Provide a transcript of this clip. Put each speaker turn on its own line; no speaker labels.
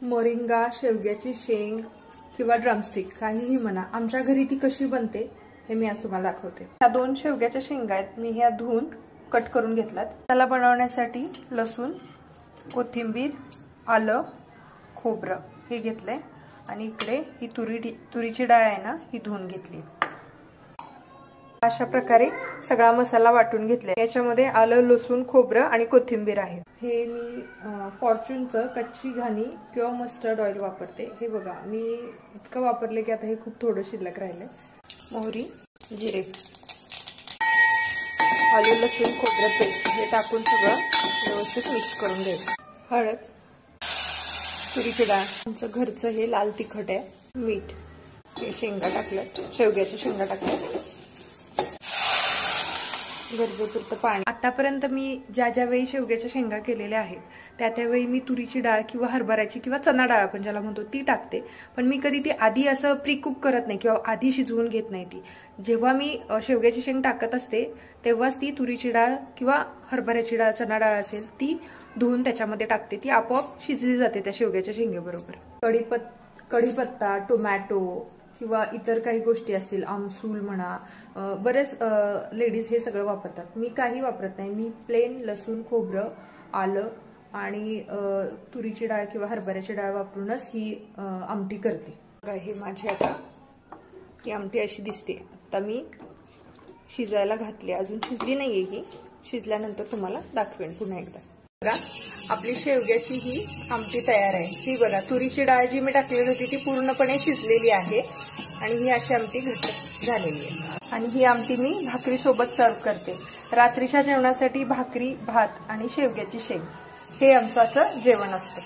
Moringa शेवग्याची शेंग किंवा ड्रमस्टिक काहीही म्हणा, आमच्या घरी ती कशी बनते हे मी आज तुम्हाला दाखवते। ह्या 2 शेवग्याच्या शेंगा आहेत, मी ह्या धुवून कट करून घेतल्यात। त्याला बनवण्यासाठी लसूण, कोथिंबीर, आलं, खोबरं हे घेतलंय आणि इकडे ही तुरीची डाळ आहे ना, ही धुवून घेतली। अशा प्रकारे सगळा मसाला वाटून घेतलाय। याच्यामध्ये आलं, लसूण, खोबरं आणि कोथिंबीर आहे। हे मी फॉर्च्यूनचं कच्ची घाणी प्युअर मस्टर्ड ऑइल वापरते। हे बघा, मी इतकं वापरले की आता हे खूप थोडं शिल्लक राहिलंय। मोहरी, जिरे, आलं, लसूण, खोबरं पेस्ट हे टाकून सगळं व्यवस्थित मिक्स करून घ्यायचं। हळद, तुरीची डाळ, आमचं घरचं हे लाल तिखट आहे, मीठ, हे शेंगा टाकल्यात, शेवग्याच्या शेंगा टाकल्यात, गरजेपुरतं पाणी। आतापर्यंत मी ज्या वेळी शेवग्याच्या शेंगा केलेल्या आहेत त्यावेळी मी तुरीची डाळ किंवा हरभऱ्याची किंवा चना डाळ आपण ज्याला म्हणतो ती टाकते, पण मी कधी ती आधी असं प्री कुक करत नाही किंवा आधी शिजवून घेत नाही ती। जेव्हा मी शेवग्याची शेंग टाकत असते तेव्हाच ती तुरीची डाळ किंवा हरभऱ्याची डाळ, चना डाळ असेल ती धुवून त्याच्यामध्ये टाकते, ती आपोआप शिजली जाते त्या शेवग्याच्या शेंगेबरोबर। कढीपत्ता, टोमॅटो किंवा इतर काही गोष्टी असतील, आमसूल म्हणा, बरेच लेडीज हे सगळं वापरतात। मी काही वापरत नाही, मी प्लेन लसूण, खोबरं, आलं आणि तुरीची डाळ किंवा हरभऱ्याची डाळ वापरूनच ही आमटी करते। हे माझी आता ही आमटी अशी दिसते। आता मी शिजायला घातली, अजून शिजली नाहीये ही, शिजल्यानंतर तुम्हाला दाखवेन पुन्हा एकदा। बघा, आपली शेवग्याची ही आमटी तयार आहे। ही बघा, तुरीची डाळ जी मी टाकलेली होती ती पूर्णपणे शिजलेली आहे आणि ही अशी आमटी घट्ट झालेली आहे। आणि ही आमटी मी भाकरी सोबत सर्व करते। रात्रीच्या जेवणासाठी भाकरी, भात आणि शेवग्याची शेंग हे आमचं असं जेवण असतं।